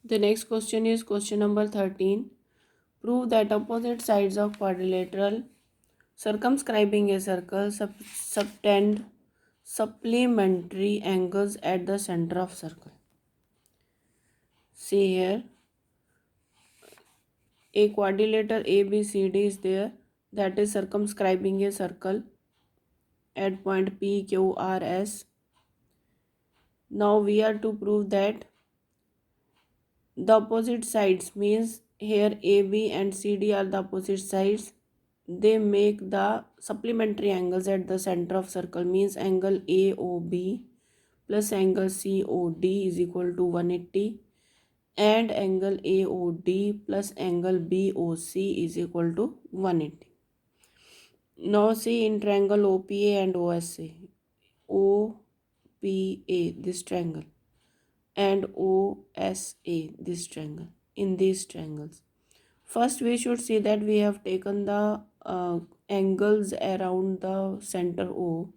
The next question is question number 13. Prove that opposite sides of quadrilateral circumscribing a circle subtend supplementary angles at the center of circle. See here, a quadrilateral ABCD is there, that is circumscribing a circle at point PQRS. Now we are to prove that the opposite sides, means here AB and CD are the opposite sides, they make the supplementary angles at the center of circle, means angle AOB plus angle COD is equal to 180 and angle AOD plus angle BOC is equal to 180. Now see in triangle OPA and OSA. OPA, this triangle, and OSA, this triangle. In these triangles, first we should see that we have taken the angles around the center O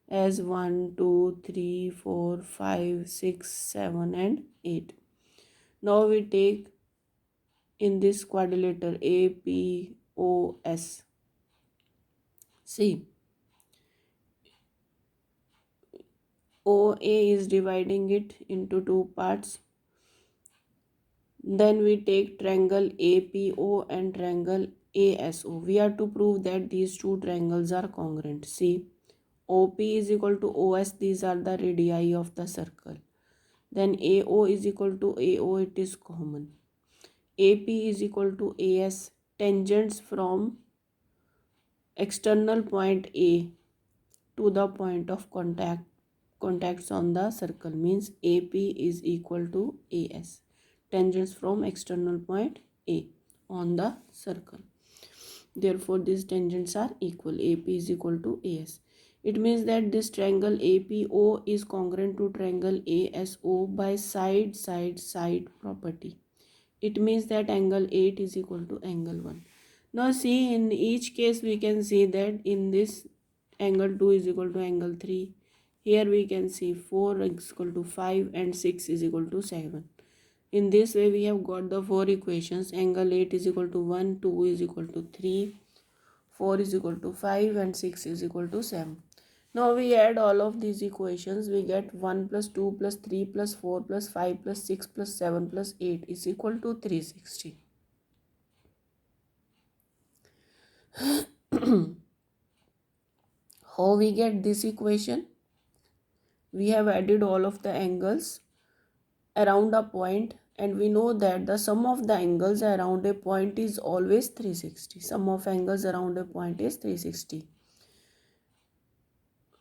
as 1, 2, 3, 4, 5, 6, 7 and 8. Now we take in this quadrilateral APOS. See, OA is dividing it into two parts. Then we take triangle APO and triangle ASO. We are to prove that these two triangles are congruent. See, OP is equal to OS, these are the radii of the circle. Then AO is equal to AO, it is common. AP is equal to AS, tangents from external point A to the point of contacts on the circle, means AP is equal to AS, tangents from external point A on the circle. Therefore these tangents are equal. AP is equal to AS. It means that this triangle APO is congruent to triangle ASO by side property. It means that angle 8 is equal to angle 1. Now see, in each case we can see that in this angle 2 is equal to angle 3. Here we can see 4 is equal to 5 and 6 is equal to 7. In this way we have got the four equations. Angle 8 is equal to 1, 2 is equal to 3, 4 is equal to 5 and 6 is equal to 7. Now we add all of these equations. We get 1 plus 2 plus 3 plus 4 plus 5 plus 6 plus 7 plus 8 is equal to 360. How we get this equation? We have added all of the angles around a point and we know that the sum of the angles around a point is always 360. Sum of angles around a point is 360.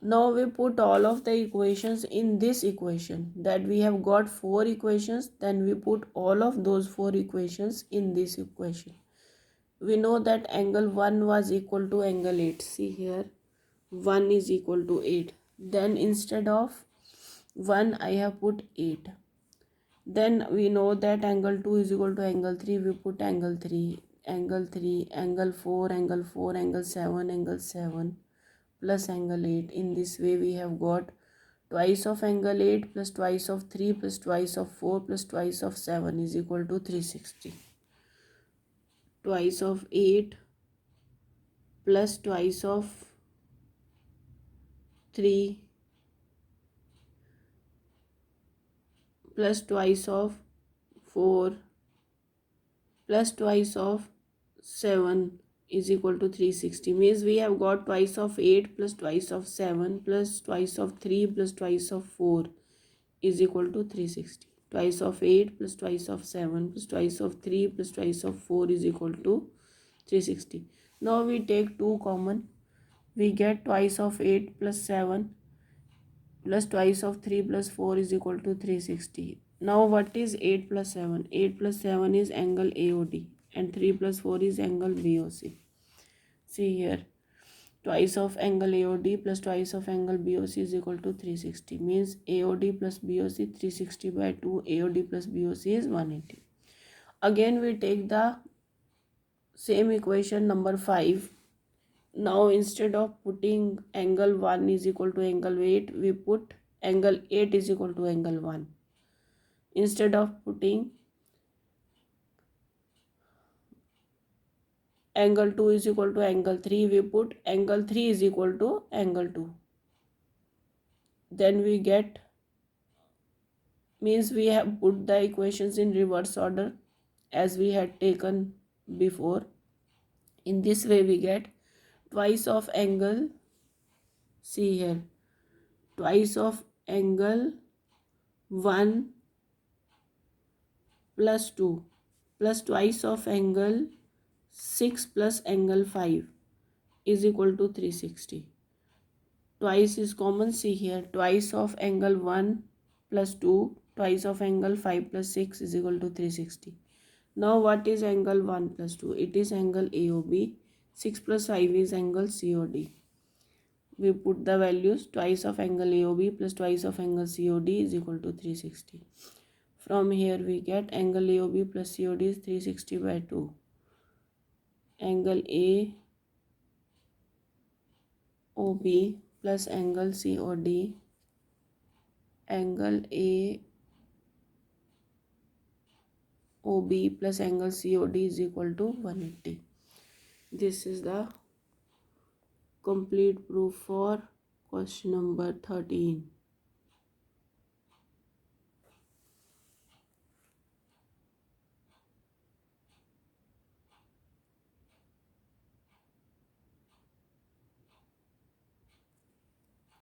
Now we put all of the equations in this equation, that we have got four equations, then we put all of those four equations in this equation. We know that angle 1 was equal to angle 8. See here, 1 is equal to 8. Then instead of 1 I have put 8. Then we know that angle 2 is equal to angle 3. We put angle 3, angle 3, angle 4, angle 4, angle 7, angle 7 plus angle 8. In this way we have got twice of angle 8 plus twice of 3 plus twice of 4 plus twice of 7 is equal to 360. Twice of 8 plus twice of 3 plus twice of 4 plus twice of 7 is equal to 360. Means we have got twice of 8 plus twice of 7 plus twice of 3 plus twice of 4 is equal to 360. Twice of 8 plus twice of 7 plus twice of 3 plus twice of 4 is equal to 360. Now we take 2 common. We get twice of 8 plus 7 plus twice of 3 plus 4 is equal to 360. Now what is 8 plus 7? 8 plus 7 is angle AOD and 3 plus 4 is angle BOC. See here, twice of angle AOD plus twice of angle BOC is equal to 360. Means AOD plus BOC 360 by 2, AOD plus BOC is 180. Again we take the same equation number 5. Now instead of putting angle 1 is equal to angle 8, we put angle 8 is equal to angle 1. Instead of putting angle 2 is equal to angle 3, we put angle 3 is equal to angle 2. Then we get, means we have put the equations in reverse order as we had taken before. In this way we get twice of angle, see here, twice of angle 1 plus 2 plus twice of angle 6 plus angle 5 is equal to 360. Twice is common, see here, twice of angle 1 plus 2, twice of angle 5 plus 6 is equal to 360. Now what is angle 1 plus 2? It is angle AOB. 6 plus 5 is angle COD. We put the values, twice of angle AOB plus twice of angle COD is equal to 360. From here we get angle AOB plus COD is 360 by 2. Angle AOB plus angle COD, angle AOB plus angle COD is equal to 180. This is the complete proof for question number 13.